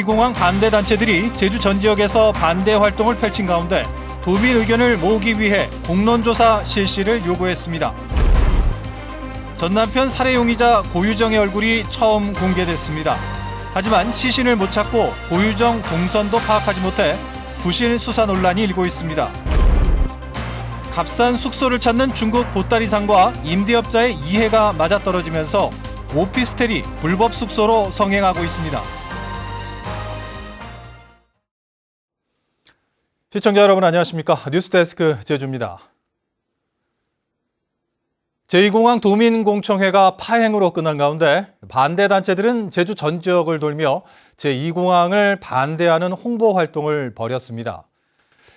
제2공항 반대단체들이 제주 전 지역에서 반대 활동을 펼친 가운데 도민 의견을 모으기 위해 공론조사 실시를 요구했습니다. 전남편 살해 용의자 고유정의 얼굴이 처음 공개됐습니다. 하지만 시신을 못 찾고 고유정 동선도 파악하지 못해 부실 수사 논란이 일고 있습니다. 값싼 숙소를 찾는 중국 보따리상과 임대업자의 이해가 맞아떨어지면서 오피스텔이 불법 숙소로 성행하고 있습니다. 시청자 여러분 안녕하십니까? 뉴스데스크 제주입니다. 제2공항 도민공청회가 파행으로 끝난 가운데 반대단체들은 제주 전 지역을 돌며 제2공항을 반대하는 홍보 활동을 벌였습니다.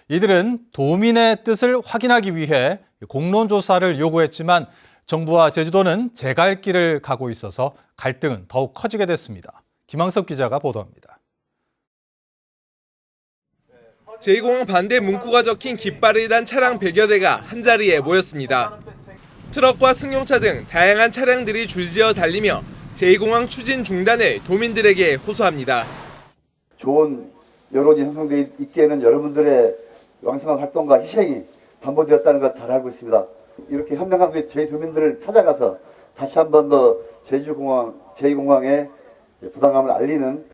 이들은 도민의 뜻을 확인하기 위해 공론조사를 요구했지만 정부와 제주도는 제갈 길을 가고 있어서 갈등은 더욱 커지게 됐습니다. 김항섭 기자가 보도합니다. 제2공항 반대 문구가 적힌 깃발을 단 차량 100여 대가 한자리에 모였습니다. 트럭과 승용차 등 다양한 차량들이 줄지어 달리며 제2공항 추진 중단을 도민들에게 호소합니다. 좋은 여론이 형성되어 있기에는 여러분들의 왕성한 활동과 희생이 담보되었다는 것 잘 알고 있습니다. 이렇게 현명한 저희 주민들을 찾아가서 다시 한 번 더 제2공항의 부당함을 알리는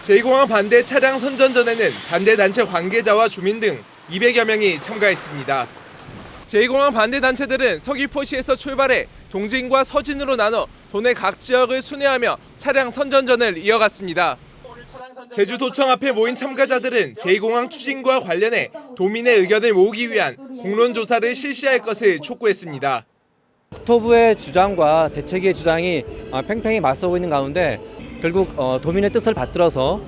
제2공항 반대 차량 선전전에는 반대단체 관계자와 주민 등 200여 명이 참가했습니다. 제2공항 반대단체들은 서귀포시에서 출발해 동진과 서진으로 나눠 도내 각 지역을 순회하며 차량 선전전을 이어갔습니다. 제주도청 앞에 모인 참가자들은 제2공항 추진과 관련해 도민의 의견을 모으기 위한 공론조사를 실시할 것을 촉구했습니다. 국토부의 주장과 대책의 주장이 팽팽히 맞서고 있는 가운데 결국 도민의 뜻을 받들어서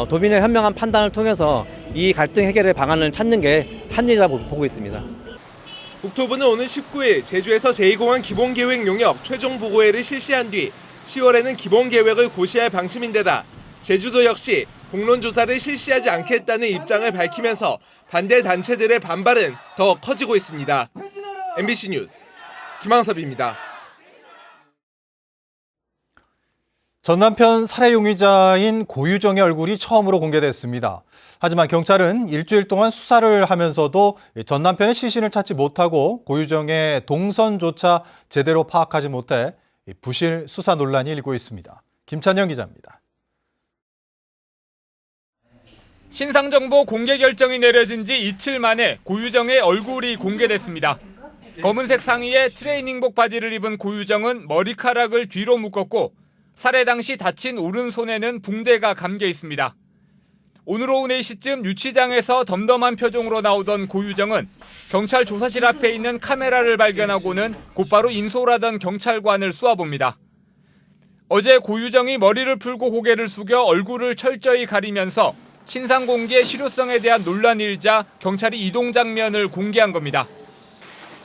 도민의 현명한 판단을 통해서 이 갈등 해결의 방안을 찾는 게 합리적이라고 보고 있습니다. 국토부는 오는 19일 제주에서 제2공항 기본계획 용역 최종 보고회를 실시한 뒤 10월에는 기본계획을 고시할 방침인데다 제주도 역시 공론조사를 실시하지 않겠다는 입장을 밝히면서 반대 단체들의 반발은 더 커지고 있습니다. MBC 뉴스 김항섭입니다. 전남편 살해 용의자인 고유정의 얼굴이 처음으로 공개됐습니다. 하지만 경찰은 일주일 동안 수사를 하면서도 전남편의 시신을 찾지 못하고 고유정의 동선조차 제대로 파악하지 못해 부실 수사 논란이 일고 있습니다. 김찬영 기자입니다. 신상정보 공개 결정이 내려진 지 이틀 만에 고유정의 얼굴이 공개됐습니다. 검은색 상의에 트레이닝복 바지를 입은 고유정은 머리카락을 뒤로 묶었고 살해 당시 다친 오른손에는 붕대가 감겨 있습니다. 오늘 오후 4시쯤 유치장에서 덤덤한 표정으로 나오던 고유정은 경찰 조사실 앞에 있는 카메라를 발견하고는 곧바로 인솔하던 경찰관을 쏘아봅니다. 어제 고유정이 머리를 풀고 고개를 숙여 얼굴을 철저히 가리면서 신상 공개 실효성에 대한 논란이 일자 경찰이 이동 장면을 공개한 겁니다.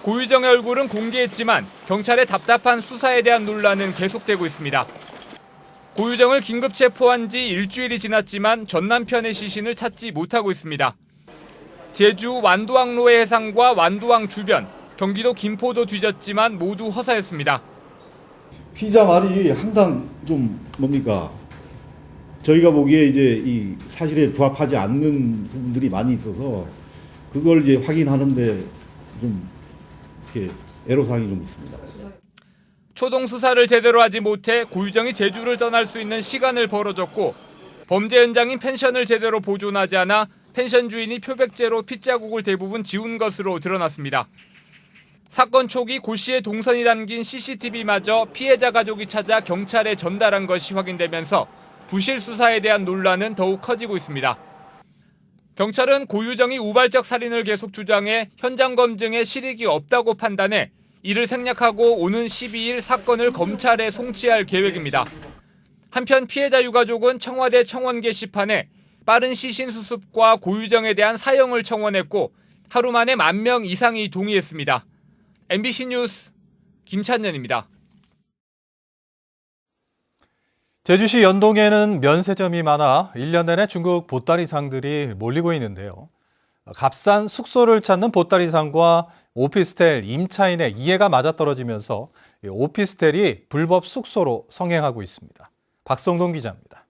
고유정의 얼굴은 공개했지만 경찰의 답답한 수사에 대한 논란은 계속되고 있습니다. 고유정을 긴급 체포한 지 일주일이 지났지만 전남편의 시신을 찾지 못하고 있습니다. 제주 완도항로의 해상과 완도항 주변, 경기도 김포도 뒤졌지만 모두 허사였습니다. 피의자 말이 항상 좀 저희가 보기에 이제 이 사실에 부합하지 않는 부분들이 많이 있어서 그걸 이제 확인하는데 좀 이렇게 애로사항이 좀 있습니다. 초동 수사를 제대로 하지 못해 고유정이 제주를 떠날 수 있는 시간을 벌어줬고 범죄 현장인 펜션을 제대로 보존하지 않아 펜션 주인이 표백제로 핏자국을 대부분 지운 것으로 드러났습니다. 사건 초기 고 씨의 동선이 담긴 CCTV마저 피해자 가족이 찾아 경찰에 전달한 것이 확인되면서 부실 수사에 대한 논란은 더욱 커지고 있습니다. 경찰은 고유정이 우발적 살인을 계속 주장해 현장 검증에 실익이 없다고 판단해 이를 생략하고 오는 12일 사건을 검찰에 송치할 계획입니다. 한편 피해자 유가족은 청와대 청원 게시판에 빠른 시신 수습과 고유정에 대한 사형을 청원했고 하루 만에 10,000명 이상이 동의했습니다. MBC 뉴스 김찬년입니다. 제주시 연동에는 면세점이 많아 1년 내내 중국 보따리상들이 몰리고 있는데요. 값싼 숙소를 찾는 보따리상과 오피스텔 임차인의 이해가 맞아떨어지면서 오피스텔이 불법 숙소로 성행하고 있습니다. 박성동 기자입니다.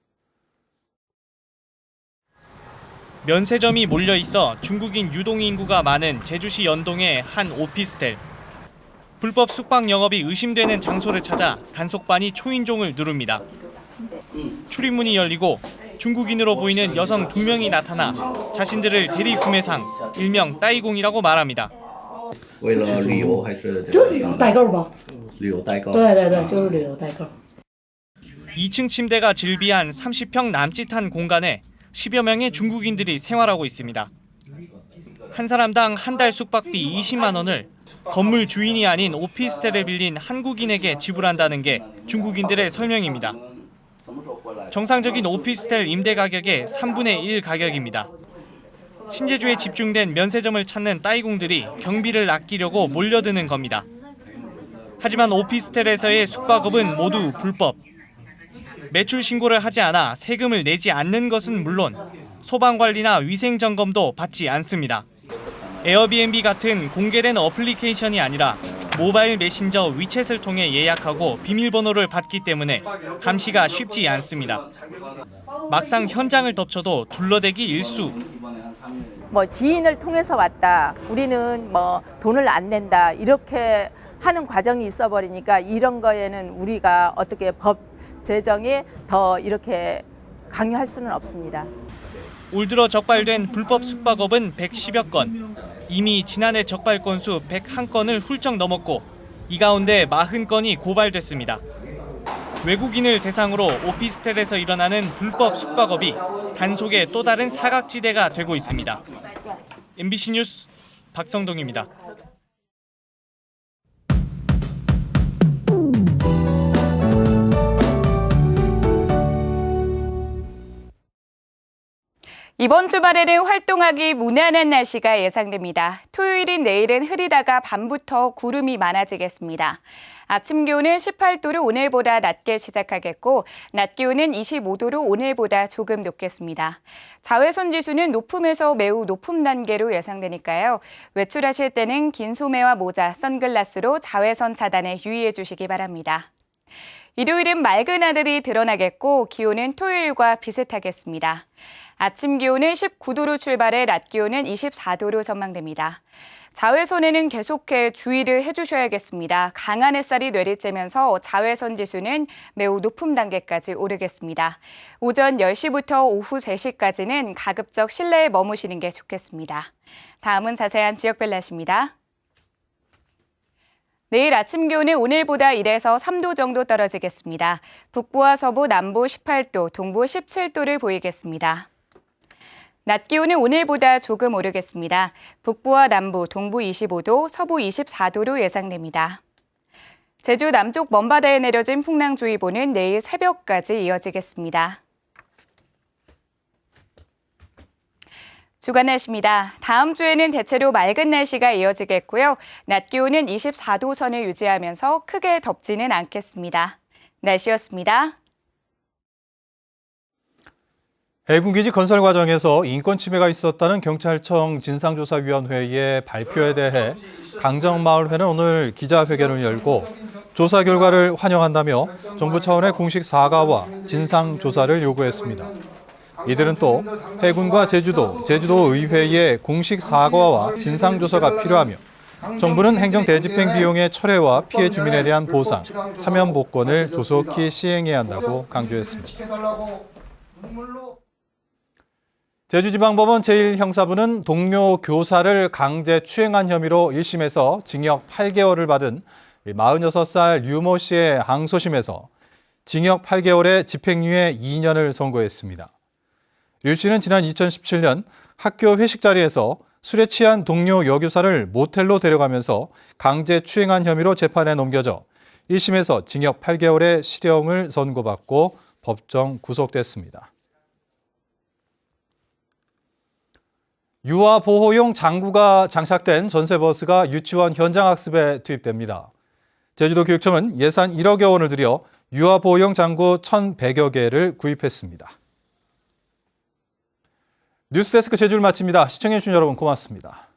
면세점이 몰려 있어 중국인 유동 인구가 많은 제주시 연동의 한 오피스텔. 불법 숙박 영업이 의심되는 장소를 찾아 단속반이 초인종을 누릅니다. 출입문이 열리고 중국인으로 보이는 여성 2명이 나타나 자신들을 대리 구매상, 일명 따이공이라고 말합니다. 为了旅游还是就旅游代购吧。旅游代购？对对对，就是旅游代购。 2층 침대가 질비한 30평 남짓한 공간에 10여 명의 중국인들이 생활하고 있습니다. 한 사람당 한 달 숙박비 20만 원을 건물 주인이 아닌 오피스텔을 빌린 한국인에게 지불한다는 게 중국인들의 설명입니다. 정상적인 오피스텔 임대 가격의 3분의 1 가격입니다. 신제주에 집중된 면세점을 찾는 따이공들이 경비를 아끼려고 몰려드는 겁니다. 하지만 오피스텔에서의 숙박업은 모두 불법. 매출 신고를 하지 않아 세금을 내지 않는 것은 물론 소방관리나 위생점검도 받지 않습니다. 에어비앤비 같은 공개된 어플리케이션이 아니라 모바일 메신저 위챗을 통해 예약하고 비밀번호를 받기 때문에 감시가 쉽지 않습니다. 막상 현장을 덮쳐도 둘러대기 일수. 지인을 통해서 왔다. 우리는 돈을 안 낸다. 이렇게 하는 과정이 있어 버리니까 이런 거에는 우리가 어떻게 법 제정에 더 이렇게 강요할 수는 없습니다. 올 들어 적발된 불법 숙박업은 110여 건. 이미 지난해 적발 건수 101건을 훌쩍 넘었고 이 가운데 40건이 고발됐습니다. 외국인을 대상으로 오피스텔에서 일어나는 불법 숙박업이 단속의 또 다른 사각지대가 되고 있습니다. MBC 뉴스 박성동입니다. 이번 주말에는 활동하기 무난한 날씨가 예상됩니다. 토요일인 내일은 흐리다가 밤부터 구름이 많아지겠습니다. 아침 기온은 18도로 오늘보다 낮게 시작하겠고 낮 기온은 25도로 오늘보다 조금 높겠습니다. 자외선 지수는 높음에서 매우 높음 단계로 예상되니까요. 외출하실 때는 긴 소매와 모자, 선글라스로 자외선 차단에 유의해 주시기 바랍니다. 일요일은 맑은 하늘이 드러나겠고 기온은 토요일과 비슷하겠습니다. 아침 기온은 19도로 출발해 낮 기온은 24도로 전망됩니다. 자외선에는 계속해 주의를 해주셔야겠습니다. 강한 햇살이 내리쬐면서 자외선 지수는 매우 높은 단계까지 오르겠습니다. 오전 10시부터 오후 3시까지는 가급적 실내에 머무시는 게 좋겠습니다. 다음은 자세한 지역별 날씨입니다. 내일 아침 기온은 오늘보다 1에서 3도 정도 떨어지겠습니다. 북부와 서부, 남부 18도, 동부 17도를 보이겠습니다. 낮 기온은 오늘보다 조금 오르겠습니다. 북부와 남부, 동부 25도, 서부 24도로 예상됩니다. 제주 남쪽 먼바다에 내려진 풍랑주의보는 내일 새벽까지 이어지겠습니다. 주간 날씨입니다. 다음 주에는 대체로 맑은 날씨가 이어지겠고요. 낮 기온은 24도 선을 유지하면서 크게 덥지는 않겠습니다. 날씨였습니다. 해군기지 건설 과정에서 인권 침해가 있었다는 경찰청 진상조사위원회의 발표에 대해 강정마을회는 오늘 기자회견을 열고 조사 결과를 환영한다며 정부 차원의 공식 사과와 진상조사를 요구했습니다. 이들은 또 해군과 제주도의회의 공식 사과와 진상조사가 필요하며 정부는 행정대집행 비용의 철회와 피해 주민에 대한 보상, 사면 복권을 조속히 시행해야 한다고 강조했습니다. 제주지방법원 제1형사부는 동료 교사를 강제 추행한 혐의로 1심에서 징역 8개월을 받은 46살 류모 씨의 항소심에서 징역 8개월에 집행유예 2년을 선고했습니다. 류 씨는 지난 2017년 학교 회식 자리에서 술에 취한 동료 여교사를 모텔로 데려가면서 강제 추행한 혐의로 재판에 넘겨져 1심에서 징역 8개월의 실형을 선고받고 법정 구속됐습니다. 유아 보호용 장구가 장착된 전세버스가 유치원 현장학습에 투입됩니다. 제주도교육청은 예산 1억여 원을 들여 유아 보호용 장구 1,100여 개를 구입했습니다. 뉴스데스크 제주를 마칩니다. 시청해주신 여러분 고맙습니다.